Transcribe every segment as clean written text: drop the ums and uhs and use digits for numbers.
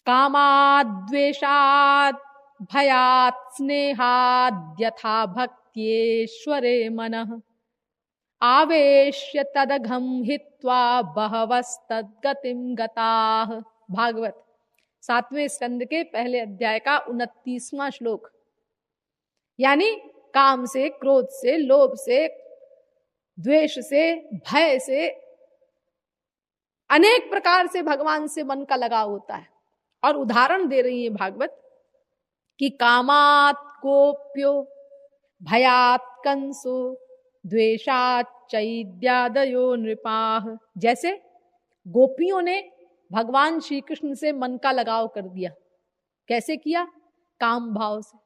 कामाद् द्वेषाद् भयात् स्नेहाद् यथा भक्त्येश्वरे मनः आवेश्य तदघं हित्वा बहवस्तद्गतिं गताः। भागवत 7वें स्कंद के पहले अध्याय का 29वां श्लोक। यानी काम से, क्रोध से, लोभ से, द्वेष से, भय से, अनेक प्रकार से भगवान से मन का लगाव होता है। और उदाहरण दे रही है भागवत कि कामात् गोप्यो भयात् कंसो द्वेषात् चैद्यादयो नृपाः। जैसे गोपियों ने भगवान श्री कृष्ण से मन का लगाव कर दिया। कैसे किया? काम भाव से।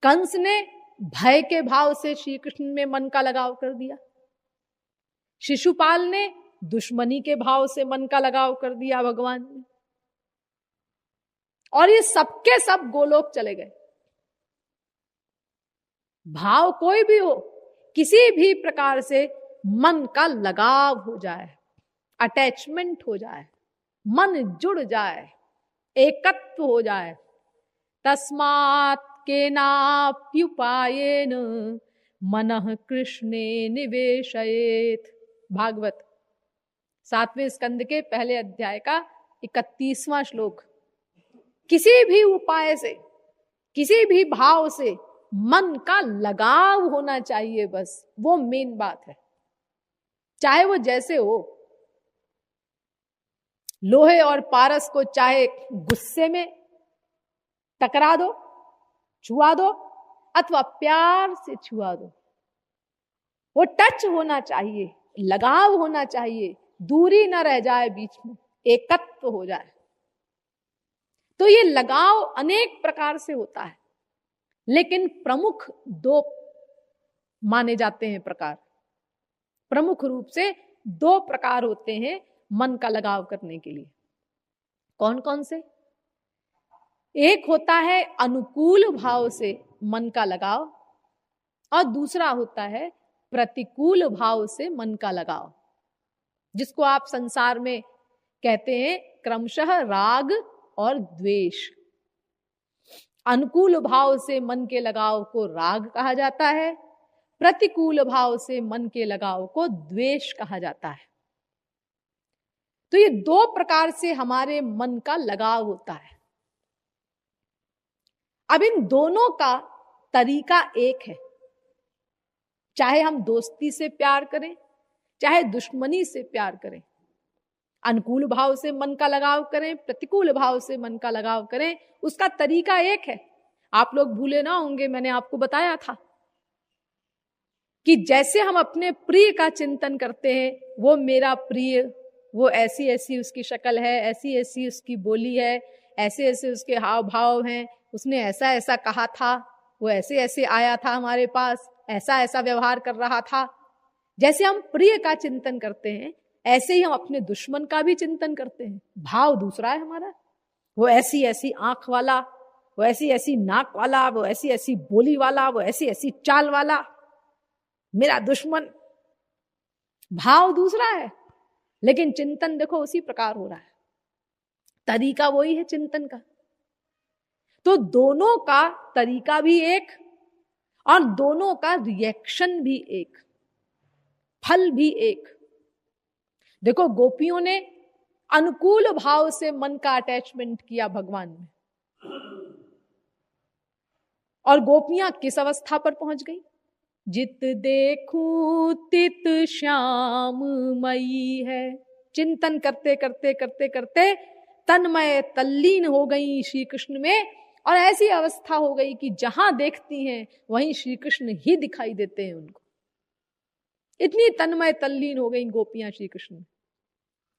कंस ने भय के भाव से श्री कृष्ण में मन का लगाव कर दिया। शिशुपाल ने दुश्मनी के भाव से मन का लगाव कर दिया भगवान ने। और ये सबके सब गोलोक चले गए। भाव कोई भी हो, किसी भी प्रकार से मन का लगाव हो जाए, अटैचमेंट हो जाए, मन जुड़ जाए, एकत्व हो जाए, तस्मात् केनाप्युपायेन मनः कृष्णे निवेशयेत्। भागवत 7वें स्कंद के पहले अध्याय का 31वां श्लोक। किसी भी उपाय से, किसी भी भाव से मन का लगाव होना चाहिए, बस वो मेन बात है। चाहे वो जैसे हो, लोहे और पारस को चाहे गुस्से में टकरा दो, छुआ दो, अथवा प्यार से छुआ दो, वो टच होना चाहिए, लगाव होना चाहिए, दूरी न रह जाए बीच में, एकत्व हो जाए। तो ये लगाव अनेक प्रकार से होता है, लेकिन प्रमुख दो माने जाते हैं प्रकार। प्रमुख रूप से दो प्रकार होते हैं मन का लगाव करने के लिए। कौन कौन से? एक होता है अनुकूल भाव से मन का लगाव, और दूसरा होता है प्रतिकूल भाव से मन का लगाव, जिसको आप संसार में कहते हैं क्रमशः राग और द्वेष। अनुकूल भाव से मन के लगाव को राग कहा जाता है, प्रतिकूल भाव से मन के लगाव को द्वेष कहा जाता है। तो ये दो प्रकार से हमारे मन का लगाव होता है। अब इन दोनों का तरीका एक है। चाहे हम दोस्ती से प्यार करें, चाहे दुश्मनी से प्यार करें, अनुकूल भाव से मन का लगाव करें, प्रतिकूल भाव से मन का लगाव करें, उसका तरीका एक है। आप लोग भूले ना होंगे, मैंने आपको बताया था कि जैसे हम अपने प्रिय का चिंतन करते हैं, वो मेरा प्रिय, वो ऐसी ऐसी उसकी शक्ल है, ऐसी ऐसी उसकी बोली है, ऐसे ऐसे उसके हाव भाव हैं, उसने ऐसा ऐसा कहा था, वो ऐसे ऐसे आया था हमारे पास, ऐसा ऐसा व्यवहार कर रहा था। जैसे हम प्रिय का चिंतन करते हैं, ऐसे ही हम अपने दुश्मन का भी चिंतन करते हैं। भाव दूसरा है हमारा। वो ऐसी ऐसी आंख वाला, वो ऐसी ऐसी नाक वाला, वो ऐसी ऐसी बोली वाला, वो ऐसी ऐसी चाल वाला, मेरा दुश्मन। भाव दूसरा है, लेकिन चिंतन देखो उसी प्रकार हो रहा है। तरीका वही है चिंतन का। तो दोनों का तरीका भी एक और दोनों का रिएक्शन भी एक, फल भी एक। देखो गोपियों ने अनुकूल भाव से मन का अटैचमेंट किया भगवान में, और गोपियां किस अवस्था पर पहुंच गई? जित देखूं तित श्याम मई है। चिंतन करते करते करते करते तन्मय तल्लीन हो गई श्री कृष्ण में, और ऐसी अवस्था हो गई कि जहां देखती हैं वहीं श्री कृष्ण ही दिखाई देते हैं उनको। इतनी तन्मय तल्लीन हो गई गोपियां श्री कृष्ण में।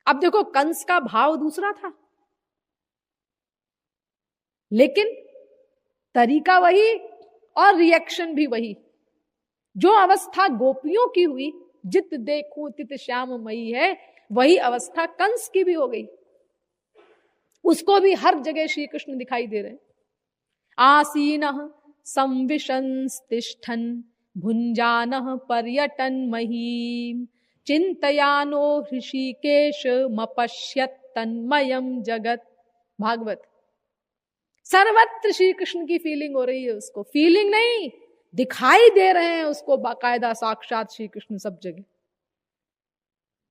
अब देखो कंस का भाव दूसरा था, लेकिन तरीका वही और रिएक्शन भी वही। जो अवस्था गोपियों की हुई, जित देखूं तित श्याम मई है, वही अवस्था कंस की भी हो गई। उसको भी हर जगह श्री कृष्ण दिखाई दे रहे हैं। आसीनः संविशंस्तिष्ठन् भुञ्जानः पर्यटन् महीम् चिन्तयानो हृषीकेश मपश्यत् तन्मयम जगत। भागवत। सर्वत्र श्री कृष्ण की फीलिंग हो रही है उसको, फीलिंग नहीं, दिखाई दे रहे हैं उसको बाकायदा साक्षात श्री कृष्ण सब जगह,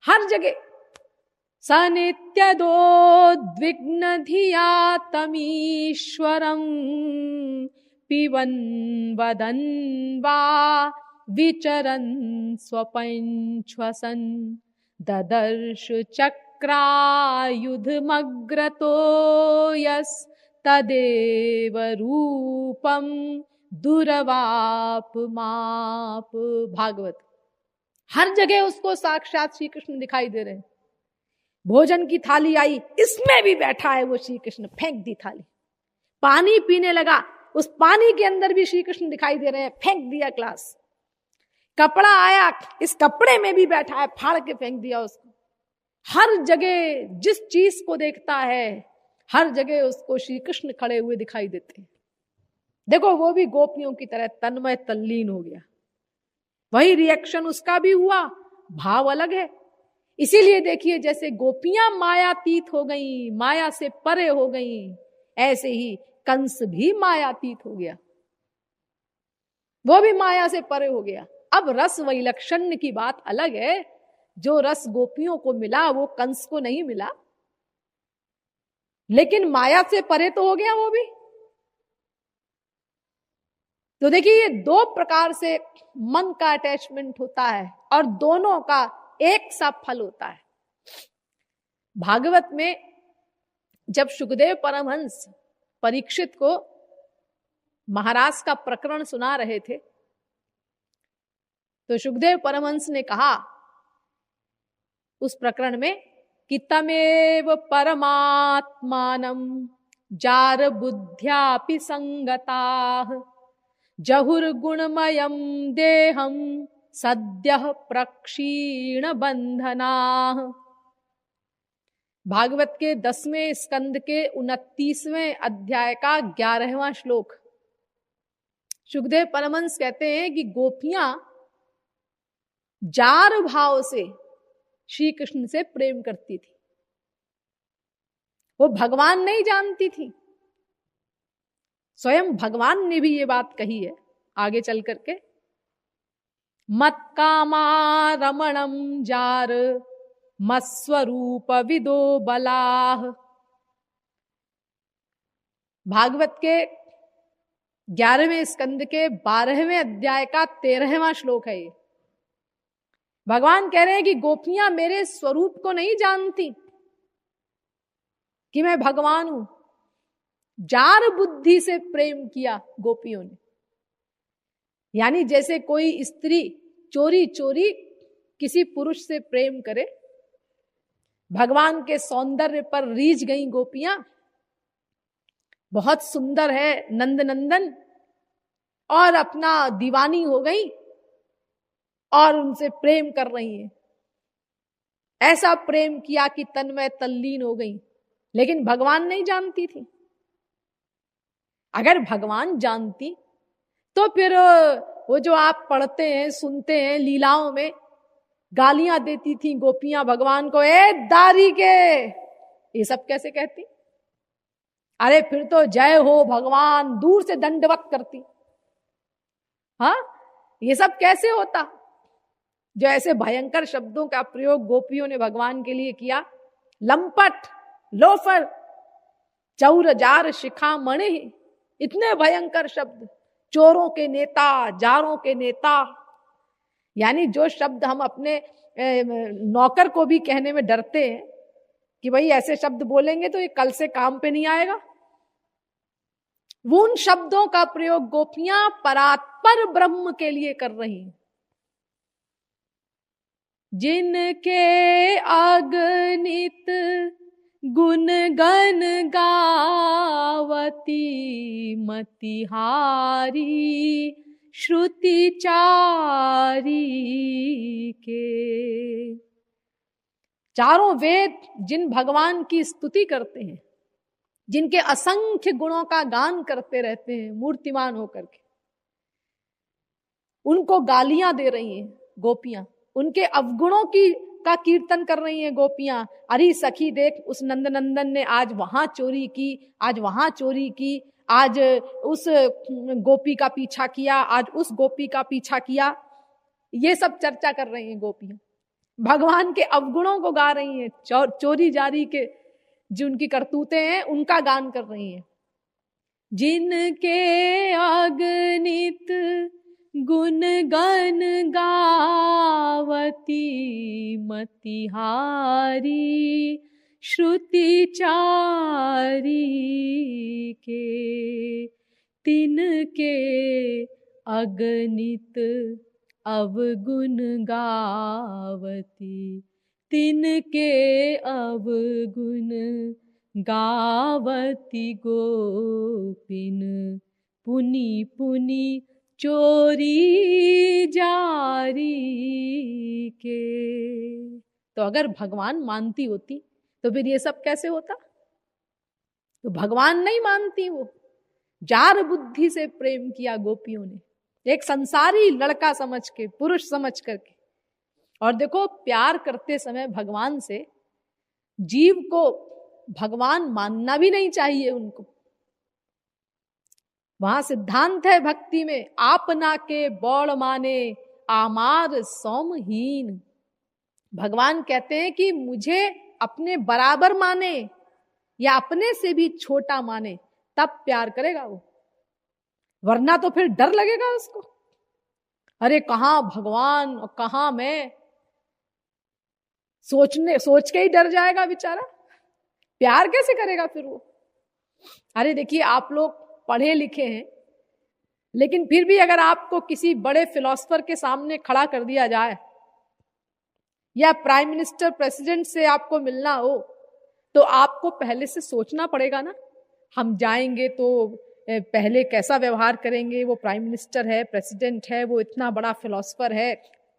हर जगह। सनित्यदोद्विग्न धिया तमीश्वरं पिबन् वदन् वा विचरन् स्वपञ्छ्वसन् ददर्श चक्रायुधमग्रतो यस्तदेव रूपं दुर्वाप माप। भागवत। हर जगह उसको साक्षात श्री कृष्ण दिखाई दे रहे हैं। भोजन की थाली आई, इसमें भी बैठा है वो श्री कृष्ण, फेंक दी थाली। पानी पीने लगा, उस पानी के अंदर भी श्री कृष्ण दिखाई दे रहे हैं, फेंक दिया ग्लास। कपड़ा आया, इस कपड़े में भी बैठा है, फाड़ के फेंक दिया उसको। हर जगह जिस चीज को देखता है, हर जगह उसको श्री कृष्ण खड़े हुए दिखाई देते हैं। देखो वो भी गोपियों की तरह तन्मय तल्लीन हो गया। वही रिएक्शन उसका भी हुआ, भाव अलग है। इसीलिए देखिए, जैसे गोपियां मायातीत हो गई, माया से परे हो गई, ऐसे ही कंस भी मायातीत हो गया, वो भी माया से परे हो गया। अब रस वैलक्षण्य की बात अलग है। जो रस गोपियों को मिला वो कंस को नहीं मिला, लेकिन माया से परे तो हो गया वो भी। तो देखिए, ये दो प्रकार से मन का अटैचमेंट होता है और दोनों का एक सा फल होता है। भागवत में जब सुखदेव परमहंस परीक्षित को महाराज का प्रकरण सुना रहे थे, तो सुखदेव परमहंस ने कहा उस प्रकरण में कि तमेव परमात्मानं जार बुद्ध्यापि संगताः जहुर्गुणमयं देहं सद्यः प्रक्षीण बंधनाः। भागवत के 10वें स्कंद के 29वें अध्याय का 11वां श्लोक। सुखदेव परमहंस कहते हैं कि गोपियां जार भाव से श्री कृष्ण से प्रेम करती थी, वो भगवान नहीं जानती थी। स्वयं भगवान ने भी ये बात कही है आगे चल करके, मत्कामा रमणम जार मत्स्वरूप विदो बलाह। भागवत के 11वें स्कंद के 12वें अध्याय का 13वां श्लोक है ये। भगवान कह रहे हैं कि गोपियां मेरे स्वरूप को नहीं जानती कि मैं भगवान हूं। जार बुद्धि से प्रेम किया गोपियों ने, यानी जैसे कोई स्त्री चोरी चोरी किसी पुरुष से प्रेम करे। भगवान के सौंदर्य पर रीझ गई गोपियां, बहुत सुंदर है नंद नंदन, और अपना दीवानी हो गई और उनसे प्रेम कर रही हैं। ऐसा प्रेम किया कि तन्मय तल्लीन हो गई, लेकिन भगवान नहीं जानती थी। अगर भगवान जानती तो फिर वो जो आप पढ़ते हैं सुनते हैं लीलाओं में, गालियां देती थी गोपियां भगवान को, ए दारी के, ये सब कैसे कहती? अरे फिर तो जय हो भगवान, दूर से दंडवत करती। हाँ, ये सब कैसे होता? जो ऐसे भयंकर शब्दों का प्रयोग गोपियों ने भगवान के लिए किया, लंपट, लोफर, चौर जार शिखामणि, इतने भयंकर शब्द, चोरों के नेता, जारों के नेता। यानी जो शब्द हम अपने नौकर को भी कहने में डरते हैं कि भाई ऐसे शब्द बोलेंगे तो ये कल से काम पे नहीं आएगा, वो उन शब्दों का प्रयोग गोपियां परात्पर ब्रह्म के लिए कर रही हैं। जिनके अगणित गुण गण गावती मतिहारी श्रुति चारी के। चारों वेद जिन भगवान की स्तुति करते हैं, जिनके असंख्य गुणों का गान करते रहते हैं मूर्तिमान होकर के, उनको गालियां दे रही हैं गोपियां, उनके अवगुणों की का कीर्तन कर रही हैं गोपियां। अरे सखी देख, उस नंदनंदन ने आज वहां चोरी की, आज वहां चोरी की, आज उस गोपी का पीछा किया, आज उस गोपी का पीछा किया। ये सब चर्चा कर रही हैं गोपियां, भगवान के अवगुणों को गा रही हैं, चोरी जारी के जो उनकी करतूतें हैं उनका गान कर रही हैं। जिनके अगणित गुण गण गावती मतिहारी श्रुति चारी के, तिनके अगणित अवगुण गावती, तिनके अवगुण गावती गोपिन, पुनि पुनि चोरी जारी के। तो अगर भगवान मानती होती तो फिर ये सब कैसे होता? तो भगवान नहीं मानती, वो जार बुद्धि से प्रेम किया गोपियों ने, एक संसारी लड़का समझ के, पुरुष समझ करके। और देखो, प्यार करते समय भगवान से जीव को भगवान मानना भी नहीं चाहिए उनको। वहां सिद्धांत है भक्ति में, आपना के बौड़ माने आमार सौमहीन। भगवान कहते हैं कि मुझे अपने बराबर माने या अपने से भी छोटा माने, तब प्यार करेगा वो, वरना तो फिर डर लगेगा उसको। अरे कहां भगवान और कहां मैं, सोच के ही डर जाएगा बेचारा, प्यार कैसे करेगा फिर वो। अरे देखिए, आप लोग पढ़े लिखे हैं, लेकिन फिर भी अगर आपको किसी बड़े फिलोसफर के सामने खड़ा कर दिया जाए या प्राइम मिनिस्टर प्रेसिडेंट से आपको मिलना हो, तो आपको पहले से सोचना पड़ेगा ना, हम जाएंगे तो पहले कैसा व्यवहार करेंगे, वो प्राइम मिनिस्टर है, प्रेसिडेंट है, वो इतना बड़ा फिलोसफर है,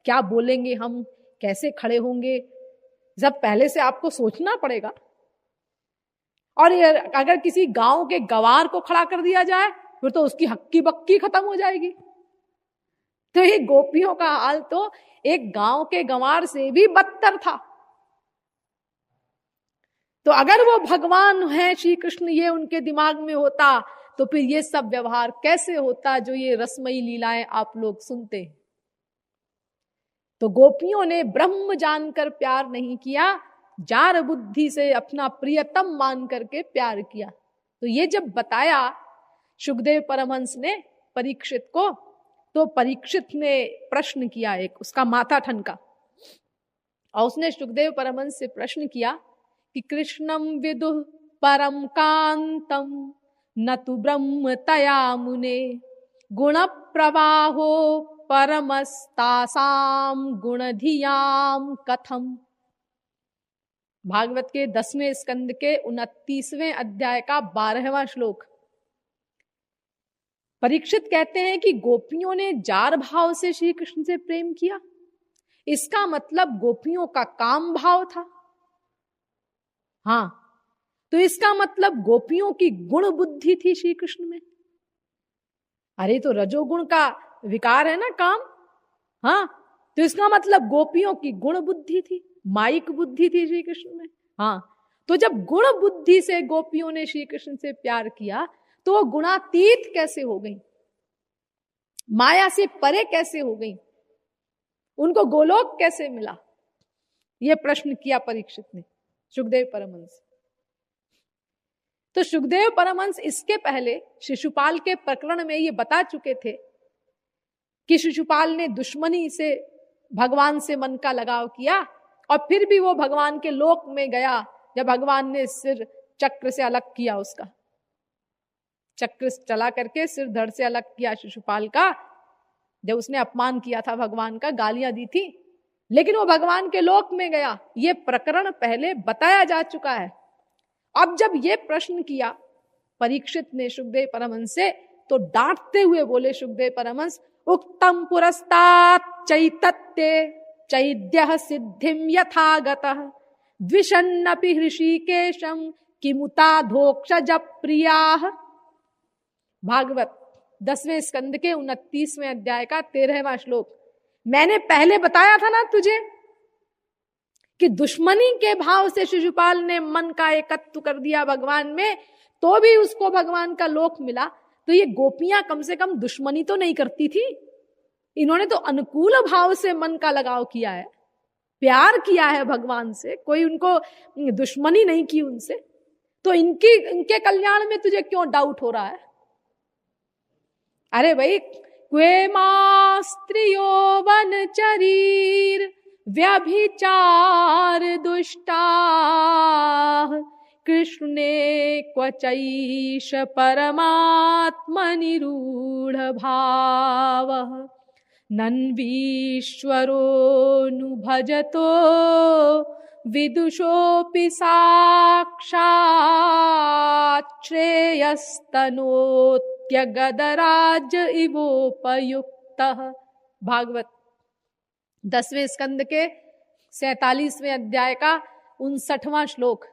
क्या बोलेंगे हम, कैसे खड़े होंगे, सब पहले से आपको सोचना पड़ेगा। और अगर किसी गांव के गवार को खड़ा कर दिया जाए फिर तो उसकी हक्की बक्की खत्म हो जाएगी। तो ये गोपियों का हाल तो एक गांव के गंवार से भी बदतर था। तो अगर वो भगवान है श्री कृष्ण, ये उनके दिमाग में होता तो फिर ये सब व्यवहार कैसे होता जो ये रसमयी लीलाएं आप लोग सुनते हैं। तो गोपियों ने ब्रह्म जानकर प्यार नहीं किया, जार बुद्धि से अपना प्रियतम मान करके प्यार किया। तो ये जब बताया शुकदेव परमहंस ने परीक्षित को, तो परीक्षित ने प्रश्न किया, एक उसका माथा ठनका, और उसने शुकदेव परमहंस से प्रश्न किया कि कृष्णम विदुः परम कांतम न तु ब्रह्म तया मुने, गुण प्रवाहो परमस्तासाम गुणधियाम कथम। भागवत के 10वें स्कंद के 29वें अध्याय का 12वां श्लोक। परीक्षित कहते हैं कि गोपियों ने जार भाव से श्री कृष्ण से प्रेम किया, इसका मतलब गोपियों का काम भाव था। हाँ, तो इसका मतलब गोपियों की गुण बुद्धि थी श्री कृष्ण में। अरे तो रजोगुण का विकार है ना काम। हाँ, तो इसका मतलब गोपियों की गुण बुद्धि थी, माइक बुद्धि थी श्री कृष्ण में। हाँ, तो जब गुण बुद्धि से गोपियों ने श्री कृष्ण से प्यार किया तो वो गुणातीत कैसे हो गई, माया से परे कैसे हो गई, उनको गोलोक कैसे मिला, यह प्रश्न किया परीक्षित ने शुकदेव परमहंस। तो शुकदेव परमहंस इसके पहले शिशुपाल के प्रकरण में ये बता चुके थे कि शिशुपाल ने दुश्मनी से भगवान से मन का लगाव किया और फिर भी वो भगवान के लोक में गया जब भगवान ने सिर चक्र से अलग किया, उसका चक्र चला करके सिर धड़ से अलग किया शिशुपाल का, जब उसने अपमान किया था भगवान का, गालियां दी थी, लेकिन वो भगवान के लोक में गया। ये प्रकरण पहले बताया जा चुका है। अब जब ये प्रश्न किया परीक्षित ने शुकदेव परमहंस से, तो डांटते हुए बोले शुकदेव परमहंस, उक्तम पुरस्तात् चैतत्ये चैद्यः सिद्धिं यथागतः द्विषन्नपि हृषिकेशं किमुताधोक्षज प्रियाः। भागवत 10वें स्कंद के 29वें अध्याय का 13वां श्लोक। मैंने पहले बताया था ना तुझे कि दुश्मनी के भाव से शिशुपाल ने मन का एकत्व कर दिया भगवान में, तो भी उसको भगवान का लोक मिला। तो ये गोपियां कम से कम दुश्मनी तो नहीं करती थी, इन्होंने तो अनुकूल भाव से मन का लगाव किया है, प्यार किया है भगवान से, कोई उनको दुश्मनी नहीं की उनसे। तो इनके कल्याण में तुझे क्यों डाउट हो रहा है? अरे भाई, क्वेमा स्त्रियो वनचरीर व्यभिचार दुष्टा कृष्णे क्वचैष परमात्मनिरूढ़ भावः नन्वीश्वरोऽनुभजतो विदुषोऽपि साक्षात् श्रेयस्तनोत्यगदराज इवोपयुक्तः। भागवत 10वें स्कंद के 47वें अध्याय का 59वां श्लोक।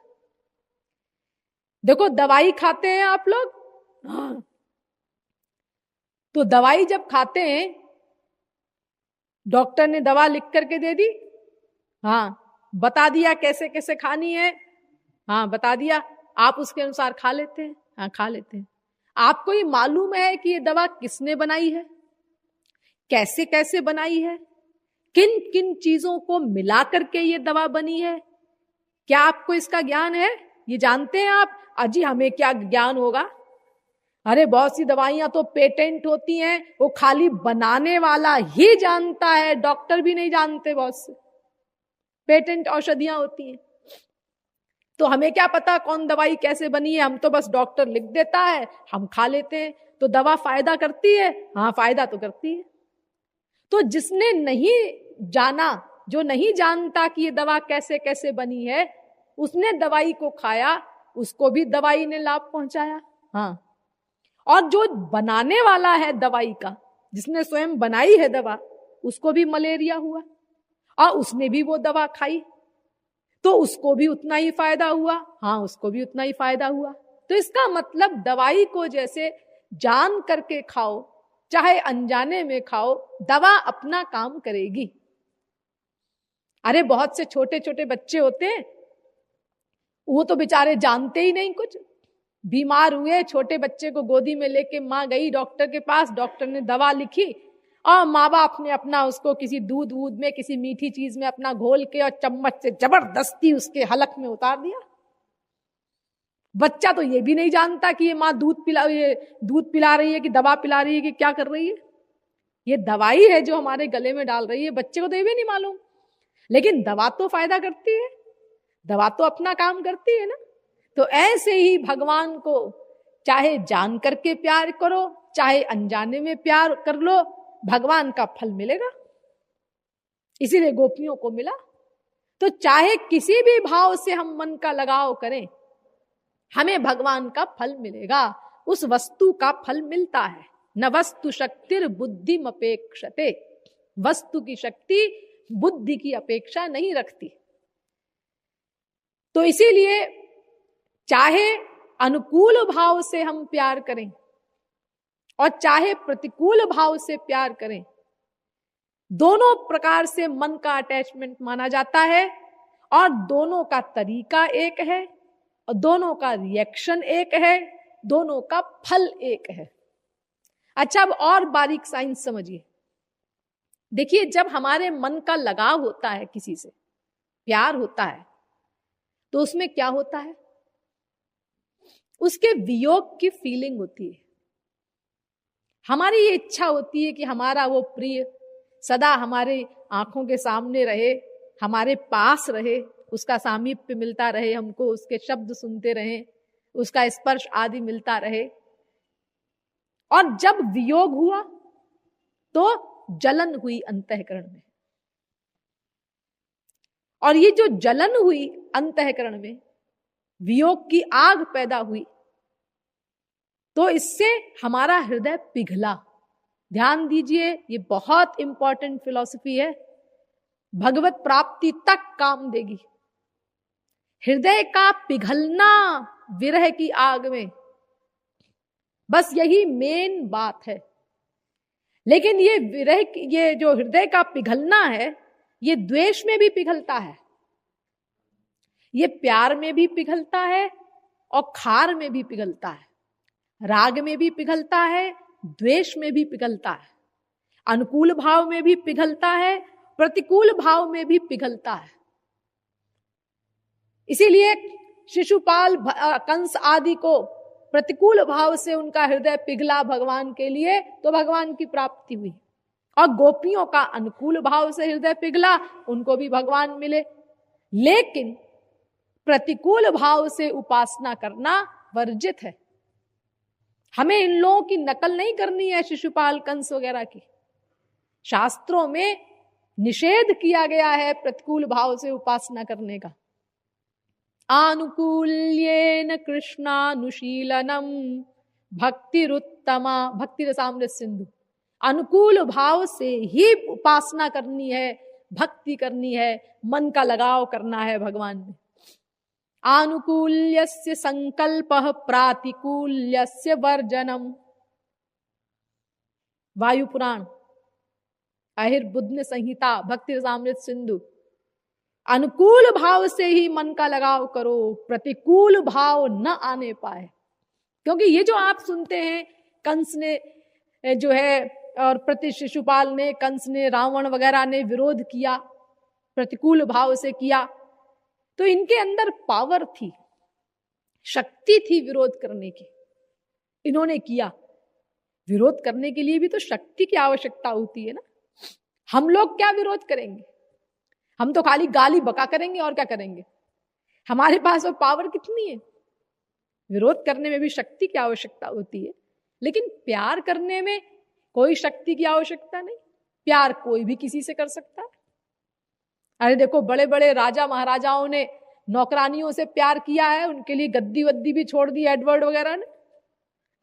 देखो, दवाई खाते हैं आप लोग, हाँ, तो दवाई जब खाते हैं, डॉक्टर ने दवा लिख करके दे दी, हाँ, बता दिया कैसे कैसे खानी है, हाँ बता दिया, आप उसके अनुसार खा लेते हैं, हाँ खा लेते हैं। आपको ये मालूम है कि ये दवा किसने बनाई है, कैसे कैसे बनाई है, किन किन चीजों को मिला करके ये दवा बनी है? क्या आपको इसका ज्ञान है? ये जानते हैं आप? अजी हमें क्या ज्ञान होगा? अरे बहुत सी दवाइयां तो पेटेंट होती हैं, वो खाली बनाने वाला ही जानता है, डॉक्टर भी नहीं जानते। बहुत से पेटेंट औषधियां होती हैं, तो हमें क्या पता कौन दवाई कैसे बनी है? हम तो बस डॉक्टर लिख देता है, हम खा लेते हैं। तो दवा फायदा करती है? हाँ फायदा तो करती है। तो जिसने नहीं जाना, जो नहीं जानता कि ये दवा कैसे कैसे बनी है, उसने दवाई को खाया, उसको भी दवाई ने लाभ पहुंचाया। हाँ, और जो बनाने वाला है दवाई का, जिसने स्वयं बनाई है दवा, उसको भी मलेरिया हुआ और उसने भी वो दवा खाई, तो उसको भी उतना ही फायदा हुआ। हाँ, उसको भी उतना ही फायदा हुआ। तो इसका मतलब दवाई को जैसे जान करके खाओ, चाहे अनजाने में खाओ, दवा अपना काम करेगी। अरे बहुत से छोटे छोटे बच्चे होते हैं, वो तो बेचारे जानते ही नहीं कुछ, बीमार हुए, छोटे बच्चे को गोदी में लेके माँ गई डॉक्टर के पास, डॉक्टर ने दवा लिखी और माँ बाप ने अपना उसको किसी दूध वूध में, किसी मीठी चीज में अपना घोल के और चम्मच से जबरदस्ती उसके हलक में उतार दिया। बच्चा तो ये भी नहीं जानता कि ये माँ दूध पिला रही है कि दवा पिला रही है कि क्या कर रही है। ये दवाई है जो हमारे गले में डाल रही है, बच्चे को तो ये भी नहीं मालूम। लेकिन दवा तो फायदा करती है, दवा तो अपना काम करती है ना। तो ऐसे ही भगवान को चाहे जान करके प्यार करो, चाहे अनजाने में प्यार कर लो, भगवान का फल मिलेगा। इसीलिए गोपियों को मिला। तो चाहे किसी भी भाव से हम मन का लगाव करें, हमें भगवान का फल मिलेगा, उस वस्तु का फल मिलता है। न वस्तु शक्तिर बुद्धिम अपेक्षते, वस्तु की शक्ति बुद्धि की अपेक्षा नहीं रखती। तो इसीलिए चाहे अनुकूल भाव से हम प्यार करें और चाहे प्रतिकूल भाव से प्यार करें, दोनों प्रकार से मन का अटैचमेंट माना जाता है और दोनों का तरीका एक है और दोनों का रिएक्शन एक है, दोनों का फल एक है। अच्छा, अब और बारीक साइंस समझिए। देखिए, जब हमारे मन का लगाव होता है, किसी से प्यार होता है, तो उसमें क्या होता है? उसके वियोग की फीलिंग होती है। हमारी ये इच्छा होती है कि हमारा वो प्रिय सदा हमारे आंखों के सामने रहे, हमारे पास रहे, उसका सामीप्य मिलता रहे हमको, उसके शब्द सुनते रहे, उसका स्पर्श आदि मिलता रहे। और जब वियोग हुआ तो जलन हुई अंतःकरण में, और ये जो जलन हुई अंतःकरण में, वियोग की आग पैदा हुई, तो इससे हमारा हृदय पिघला। ध्यान दीजिए, ये बहुत इंपॉर्टेंट फिलॉसफी है, भगवत प्राप्ति तक काम देगी। हृदय का पिघलना विरह की आग में, बस यही मेन बात है। लेकिन ये विरह, ये जो हृदय का पिघलना है, ये द्वेष में भी पिघलता है। ये प्यार में भी पिघलता है और खार में भी पिघलता है, राग में भी पिघलता है, द्वेष में भी पिघलता है, अनुकूल भाव में भी पिघलता है, प्रतिकूल भाव में भी पिघलता है। इसीलिए शिशुपाल कंस आदि को प्रतिकूल भाव से उनका हृदय पिघला भगवान के लिए, तो भगवान की प्राप्ति हुई। और गोपियों का अनुकूल भाव से हृदय पिघला, उनको भी भगवान मिले। लेकिन प्रतिकूल भाव से उपासना करना वर्जित है। हमें इन लोगों की नकल नहीं करनी है, शिशुपाल कंस वगैरह की। शास्त्रों में निषेध किया गया है प्रतिकूल भाव से उपासना करने का। आनुकूल्येन कृष्णानुशीलनम भक्तिरुत्तमा, भक्ति रसामृत सिंधु। अनुकूल भाव से ही उपासना करनी है, भक्ति करनी है, मन का लगाव करना है भगवान में। आनुकूल्यस्य संकल्पः प्रातिकूल्यस्य वर्जनम। वायु पुराण, अहिर्बुद्ध संहिता, भक्ति रसामृत सिंधु। अनुकूल भाव से ही मन का लगाव करो, प्रतिकूल भाव न आने पाए। क्योंकि ये जो आप सुनते हैं, कंस ने जो है और प्रति शिशुपाल ने, कंस ने, रावण वगैरह ने विरोध किया, प्रतिकूल भाव से किया, तो इनके अंदर पावर थी, शक्ति थी विरोध करने की। इन्होंने किया। विरोध करने के लिए भी तो शक्ति की आवश्यकता होती है ना। हम लोग क्या विरोध करेंगे? हम तो खाली गाली बका करेंगे और क्या करेंगे? हमारे पास वो पावर कितनी है? विरोध करने में भी शक्ति की आवश्यकता होती है, लेकिन प्यार करने में कोई शक्ति की आवश्यकता नहीं। प्यार कोई भी किसी से कर सकता है। अरे देखो, बड़े बड़े राजा महाराजाओं ने नौकरानियों से प्यार किया है, उनके लिए गद्दी वद्दी भी छोड़ दी, एडवर्ड वगैरह ने।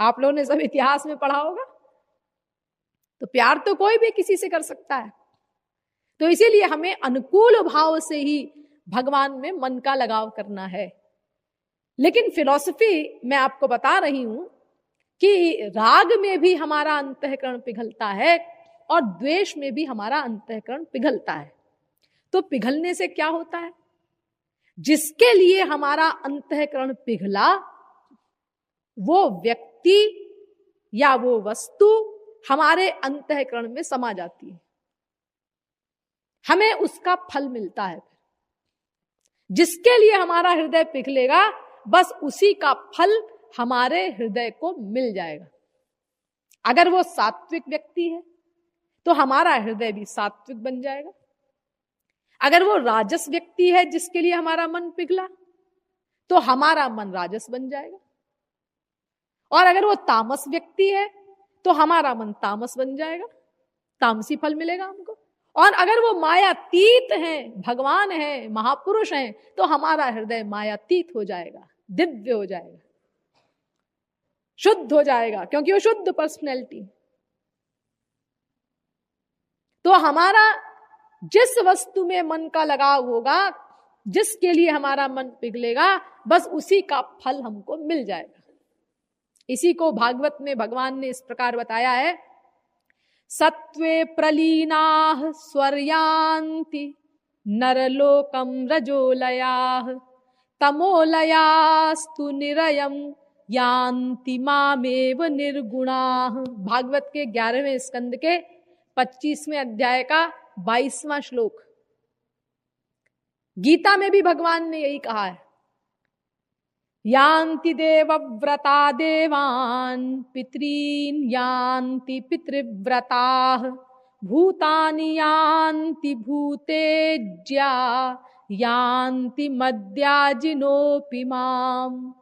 आप लोगों ने सब इतिहास में पढ़ा होगा। तो प्यार तो कोई भी किसी से कर सकता है। तो इसीलिए हमें अनुकूल भाव से ही भगवान में मन का लगाव करना है। लेकिन फिलॉसफी मैं आपको बता रही हूं कि राग में भी हमारा अंतःकरण पिघलता है और द्वेष में भी हमारा अंतःकरण पिघलता है। तो पिघलने से क्या होता है? जिसके लिए हमारा अंतःकरण पिघला, वो व्यक्ति या वो वस्तु हमारे अंतःकरण में समा जाती है, हमें उसका फल मिलता है। जिसके लिए हमारा हृदय पिघलेगा, बस उसी का फल हमारे हृदय को मिल जाएगा। अगर वो सात्विक व्यक्ति है तो हमारा हृदय भी सात्विक बन जाएगा। अगर वो राजस व्यक्ति है जिसके लिए हमारा मन पिघला, तो हमारा मन राजस बन जाएगा। और अगर वो तामस व्यक्ति है तो हमारा मन तामस बन जाएगा, तामसी फल मिलेगा हमको। और अगर वो मायातीत हैं, भगवान हैं, महापुरुष हैं, तो हमारा हृदय मायातीत हो जाएगा, दिव्य हो जाएगा, शुद्ध हो जाएगा, क्योंकि वो शुद्ध पर्सनैलिटी। तो हमारा जिस वस्तु में मन का लगाव होगा, जिसके लिए हमारा मन पिघलेगा, बस उसी का फल हमको मिल जाएगा। इसी को भागवत में भगवान ने इस प्रकार बताया है। सत्वे प्रलीनाः स्वर्यान्ति नरलोकं रजोलयाः तमोलयास्तु निरयं यान्ति मामेव निर्गुणाः। भागवत के 11वें स्कंद के 25वें अध्याय का 22वां श्लोक। गीता में भी भगवान ने यही कहा है। यान्ति देवव्रता देवान् पितॄन् यान्ति पितृव्रताः भूतानि यान्ति भूतेज्या यान्ति मद्याजिनोऽपि माम्।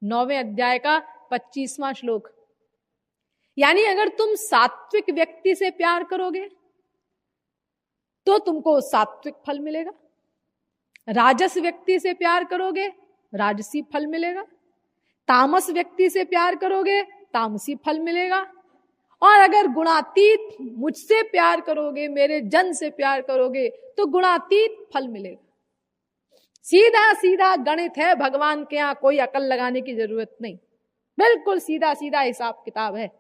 9वें अध्याय का 25वां श्लोक। यानी अगर तुम सात्विक व्यक्ति से प्यार करोगे तो तुमको सात्विक फल मिलेगा। राजस व्यक्ति से प्यार करोगे, राजसी फल मिलेगा। तामस व्यक्ति से प्यार करोगे, तामसी फल मिलेगा। और अगर गुणातीत मुझसे प्यार करोगे, मेरे जन से प्यार करोगे, तो गुणातीत फल मिलेगा। सीधा सीधा गणित है भगवान के यहाँ, कोई अकल लगाने की जरूरत नहीं। बिल्कुल सीधा सीधा हिसाब किताब है।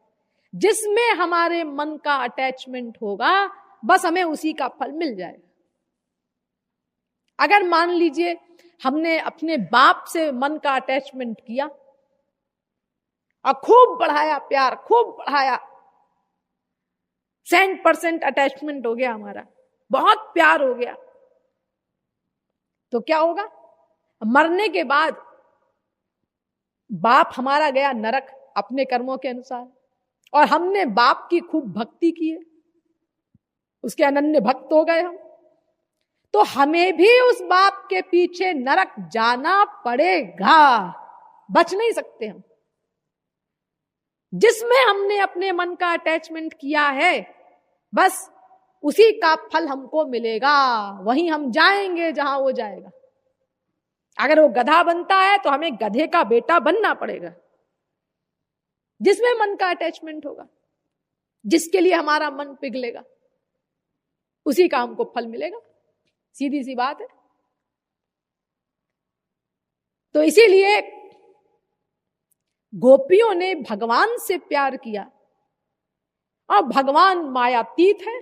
जिसमें हमारे मन का अटैचमेंट होगा, बस हमें उसी का फल मिल जाएगा। अगर मान लीजिए हमने अपने बाप से मन का अटैचमेंट किया और खूब बढ़ाया प्यार, खूब बढ़ाया, 100% अटैचमेंट हो गया हमारा, बहुत प्यार हो गया, तो क्या होगा? मरने के बाद बाप हमारा गया नरक अपने कर्मों के अनुसार, और हमने बाप की खूब भक्ति की है, उसके अनन्य भक्त हो गए हम, तो हमें भी उस बाप के पीछे नरक जाना पड़ेगा, बच नहीं सकते हम। जिसमें हमने अपने मन का अटैचमेंट किया है, बस उसी का फल हमको मिलेगा, वहीं हम जाएंगे जहां वो जाएगा। अगर वो गधा बनता है तो हमें गधे का बेटा बनना पड़ेगा, जिसमें मन का अटैचमेंट होगा, जिसके लिए हमारा मन पिघलेगा, उसी का हमको फल मिलेगा। सीधी सी बात है। तो इसीलिए गोपियों ने भगवान से प्यार किया, और भगवान मायातीत है,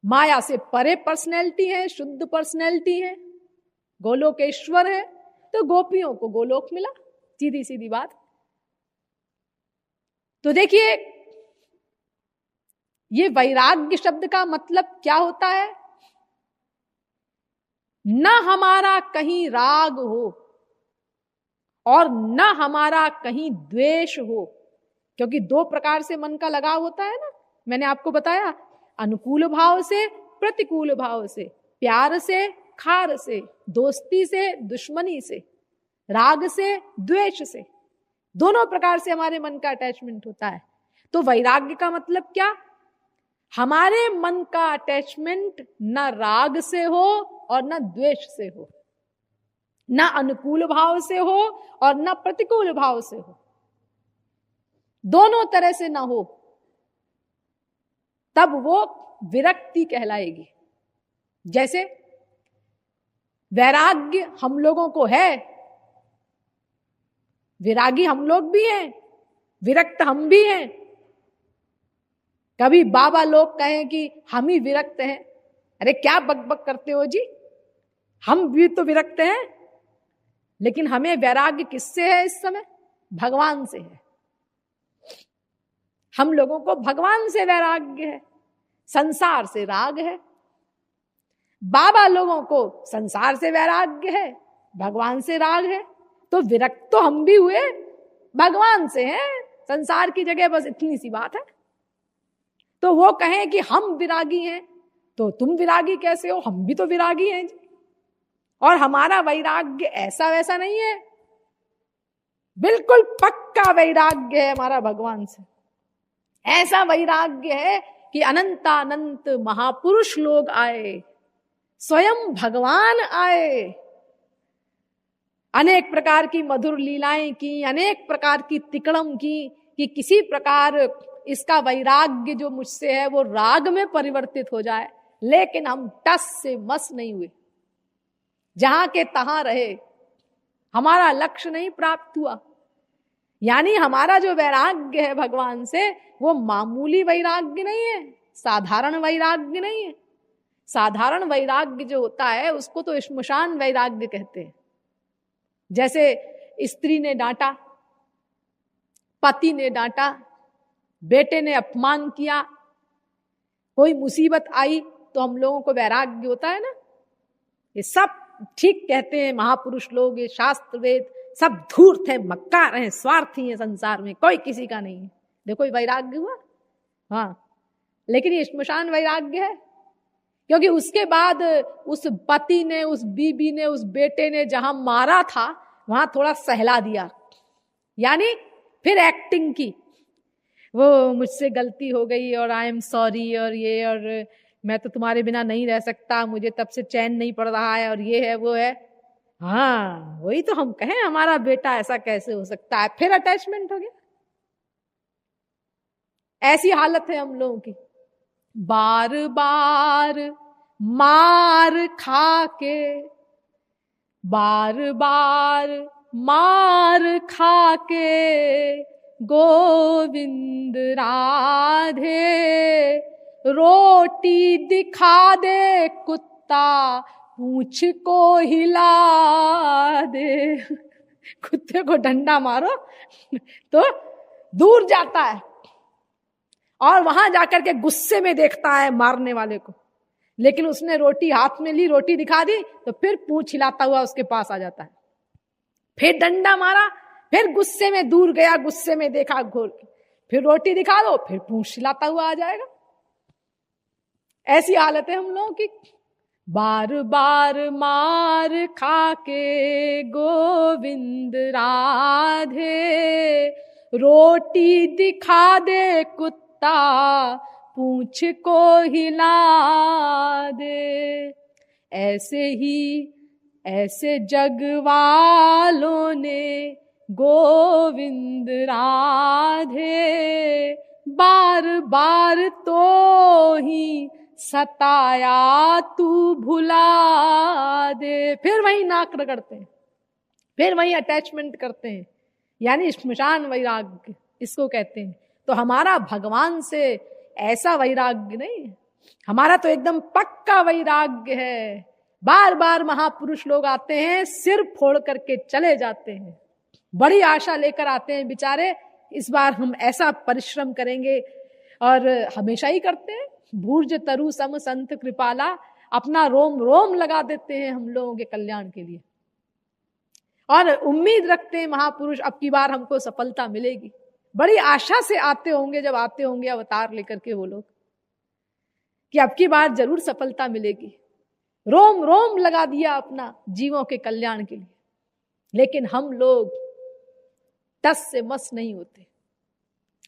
माया से परे पर्सनैलिटी है, शुद्ध पर्सनैलिटी है, गोलोकेश्वर है, तो गोपियों को गोलोक मिला, सीधी सीधी बात। तो देखिए, ये वैराग्य शब्द का मतलब क्या होता है? न हमारा कहीं राग हो और न हमारा कहीं द्वेष हो, क्योंकि दो प्रकार से मन का लगाव होता है ना, मैंने आपको बताया, अनुकूल भाव से, प्रतिकूल भाव से, प्यार से, खार से, दोस्ती से, दुश्मनी से, राग से, द्वेष से, दोनों प्रकार से हमारे मन का अटैचमेंट होता है। तो वैराग्य का मतलब क्या? हमारे मन का अटैचमेंट न राग से हो और न द्वेष से हो, न अनुकूल भाव से हो और न प्रतिकूल भाव से हो, दोनों तरह से ना हो, तब वो विरक्ति कहलाएगी। जैसे वैराग्य हम लोगों को है, विरागी हम लोग भी हैं, विरक्त हम भी हैं। कभी बाबा लोग कहें कि हम ही विरक्त हैं, अरे क्या बकबक करते हो जी, हम भी तो विरक्त हैं, लेकिन हमें वैराग्य किससे है इस समय? भगवान से है। हम लोगों को भगवान से वैराग्य है, संसार से राग है। बाबा लोगों को संसार से वैराग्य है, भगवान से राग है। तो विरक्त तो हम भी हुए, भगवान से हैं, संसार की जगह, बस इतनी सी बात है। तो वो कहें कि हम विरागी हैं, तो तुम विरागी कैसे हो? हम भी तो विरागी हैं जी। और हमारा वैराग्य ऐसा वैसा नहीं है, बिल्कुल पक्का वैराग्य है हमारा भगवान से। ऐसा वैराग्य है कि अनंतानंत महापुरुष लोग आए, स्वयं भगवान आए, अनेक प्रकार की मधुर लीलाएं की, अनेक प्रकार की तिकड़म की, कि किसी प्रकार इसका वैराग्य जो मुझसे है वो राग में परिवर्तित हो जाए, लेकिन हम टस से मस नहीं हुए, जहां के तहां रहे, हमारा लक्ष्य नहीं प्राप्त हुआ। यानी हमारा जो वैराग्य है भगवान से, वो मामूली वैराग्य नहीं है, साधारण वैराग्य नहीं है। साधारण वैराग्य जो होता है उसको तो श्मशान वैराग्य कहते हैं। जैसे स्त्री ने डांटा, पति ने डांटा, बेटे ने अपमान किया, कोई मुसीबत आई, तो हम लोगों को वैराग्य होता है ना। ये सब ठीक कहते हैं महापुरुष लोग, ये शास्त्र वेद सब धूर्त है, मक्कार हैं, स्वार्थी हैं, संसार में कोई किसी का नहीं है। देखो ये वैराग्य हुआ, हाँ, लेकिन ये श्मशान वैराग्य है, क्योंकि उसके बाद उस पति ने, उस बीबी ने, उस बेटे ने जहां मारा था वहां थोड़ा सहला दिया, यानी फिर एक्टिंग की, वो मुझसे गलती हो गई और आई एम सॉरी, और ये, और मैं तो तुम्हारे बिना नहीं रह सकता, मुझे तब से चैन नहीं पड़ रहा है, और ये है वो है। हाँ, वही तो हम कहें, हमारा बेटा ऐसा कैसे हो सकता है, फिर अटैचमेंट हो गया। ऐसी हालत है हम लोगों की। बार बार मार खा के, बार बार मार खा के गोविंद राधे, रोटी दिखा दे कुत्ता पूंछ को हिला दे। कुत्ते को डंडा मारो तो दूर जाता है और वहां जाकर के गुस्से में देखता है मारने वाले को, लेकिन उसने रोटी हाथ में ली, रोटी दिखा दी तो फिर पूंछ हिलाता हुआ उसके पास आ जाता है। फिर डंडा मारा, फिर गुस्से में दूर गया, गुस्से में देखा घोर के, फिर रोटी दिखा दो, फिर पूंछ हिलाता हुआ आ जाएगा। ऐसी हालत है हम लोगों की। बार बार मार खा के गोविंद राधे, रोटी दिखा दे कुत्ता पूंछ को हिला दे। ऐसे जग वालों ने गोविंद राधे बार बार तो ही सताया तू भुला दे। फिर वही नाक रगड़ते हैं, फिर वही अटैचमेंट करते हैं, यानी श्मशान वैराग्य इसको कहते हैं। तो हमारा भगवान से ऐसा वैराग्य नहीं है, हमारा तो एकदम पक्का वैराग्य है। बार बार महापुरुष लोग आते हैं, सिर फोड़ करके चले जाते हैं, बड़ी आशा लेकर आते हैं बेचारे, इस बार हम ऐसा परिश्रम करेंगे, और हमेशा ही करते हैं। भूर्ज तरु सम संत कृपाला, अपना रोम रोम लगा देते हैं हम लोगों के कल्याण के लिए, और उम्मीद रखते हैं महापुरुष अब की बार हमको सफलता मिलेगी। बड़ी आशा से आते होंगे, जब आते होंगे अवतार लेकर के वो लोग, कि अब की बार जरूर सफलता मिलेगी। रोम रोम लगा दिया अपना जीवों के कल्याण के लिए, लेकिन हम लोग टस से मस नहीं होते,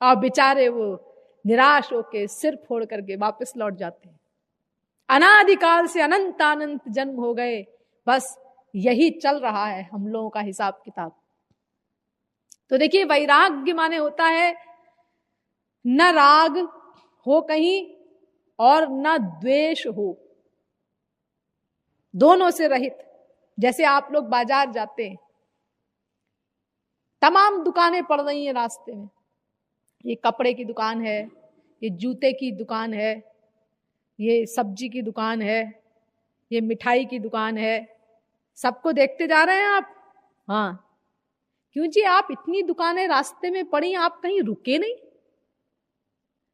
और बेचारे वो निराश होके सिर फोड़ करके वापस लौट जाते हैं। अनादिकाल से अनंत अनंत जन्म हो गए, बस यही चल रहा है हम लोगों का हिसाब किताब। तो देखिए, वैराग्य माने होता है न राग हो कहीं और न द्वेष हो, दोनों से रहित। जैसे आप लोग बाजार जाते हैं, तमाम दुकानें पड़ रही हैं रास्ते में, ये कपड़े की दुकान है, ये जूते की दुकान है, ये सब्जी की दुकान है, ये मिठाई की दुकान है, सबको देखते जा रहे हैं आप। हाँ, क्यों जी, आप इतनी दुकानें रास्ते में पड़ी, आप कहीं रुके नहीं?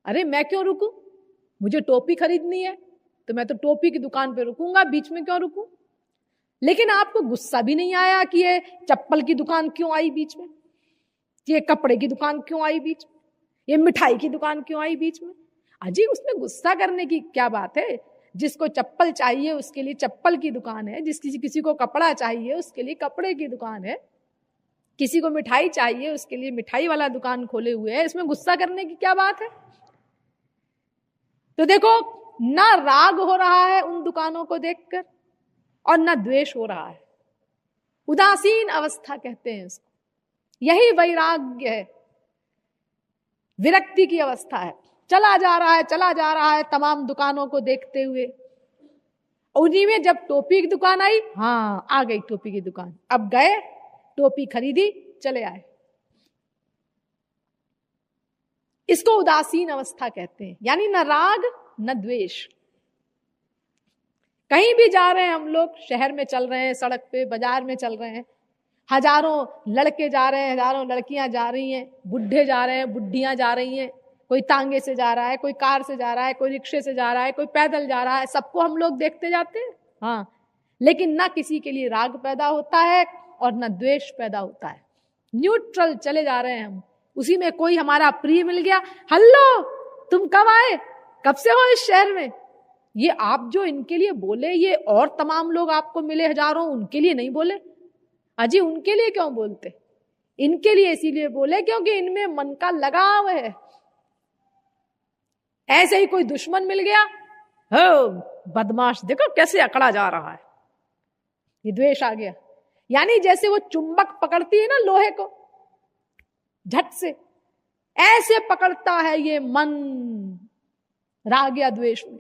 अरे मैं क्यों रुकूं, मुझे टोपी खरीदनी है तो मैं तो टोपी की दुकान पे रुकूंगा, बीच में क्यों रुकूं? लेकिन आपको गुस्सा भी नहीं आया कि ये चप्पल की दुकान क्यों आई बीच में, ये कपड़े की दुकान क्यों आई बीच में, ये मिठाई की दुकान क्यों आई बीच में? अजी, उसमें गुस्सा करने की क्या बात है? जिसको चप्पल चाहिए उसके लिए चप्पल की दुकान है, किसी को कपड़ा चाहिए उसके लिए कपड़े की दुकान है, किसी को मिठाई चाहिए उसके लिए मिठाई वाला दुकान खोले हुए है, इसमें गुस्सा करने की क्या बात है? तो देखो, ना राग हो रहा है उन दुकानों को देखकर और ना द्वेष हो रहा है, उदासीन अवस्था कहते हैं उसको। यही वैराग्य है, विरक्ति की अवस्था है। चला जा रहा है तमाम दुकानों को देखते हुए, उन्हीं में जब टोपी की दुकान आई, हाँ आ गई टोपी की दुकान, अब गए टोपी खरीदी चले आए, इसको उदासीन अवस्था कहते हैं, यानी न राग न द्वेष। कहीं भी जा रहे हैं हम लोग, शहर में चल रहे हैं, सड़क पे बाजार में चल रहे हैं, हजारों लड़के जा रहे हैं, हजारों लड़कियां जा रही हैं, बुढ़े जा रहे हैं, बुढ़ियां जा रही हैं, कोई तांगे से जा रहा है, कोई कार से जा रहा है, कोई रिक्शे से जा रहा है, कोई पैदल जा रहा है, सबको हम लोग देखते जाते हैं। हाँ, लेकिन ना किसी के लिए राग पैदा होता है और ना द्वेष पैदा होता है, न्यूट्रल चले जा रहे हैं हम। उसी में कोई हमारा प्रिय मिल गया, हेलो तुम कब आए, कब से हो इस शहर में, ये आप जो इनके लिए बोले, ये और तमाम लोग आपको मिले हजारों, उनके लिए नहीं बोले? अजी, उनके लिए क्यों बोलते? इनके लिए इसीलिए बोले क्योंकि इनमें मन का लगाव है। ऐसे ही कोई दुश्मन मिल गया, हो बदमाश देखो कैसे अकड़ा जा रहा है, ये द्वेष आ गया। यानी जैसे वो चुंबक पकड़ती है ना लोहे को झट से, ऐसे पकड़ता है ये मन राग या द्वेष में।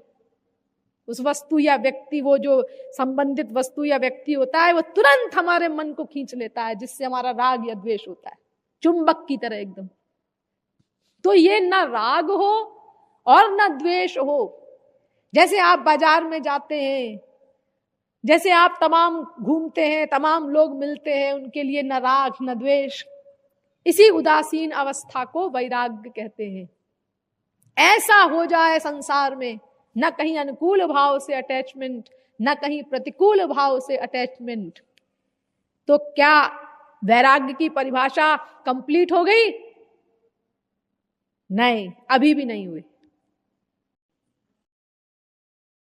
उस वस्तु या व्यक्ति, वो जो संबंधित वस्तु या व्यक्ति होता है, वो तुरंत हमारे मन को खींच लेता है, जिससे हमारा राग या द्वेष होता है, चुंबक की तरह एकदम। तो ये ना राग हो और ना द्वेष हो। जैसे आप बाजार में जाते हैं, जैसे आप तमाम घूमते हैं, तमाम लोग मिलते हैं, उनके लिए न राग न द्वेष, इसी उदासीन अवस्था को वैराग्य कहते हैं। ऐसा हो जाए संसार में, न कहीं अनुकूल भाव से अटैचमेंट, न कहीं प्रतिकूल भाव से अटैचमेंट, तो क्या वैराग्य की परिभाषा कंप्लीट हो गई? नहीं, अभी भी नहीं हुई।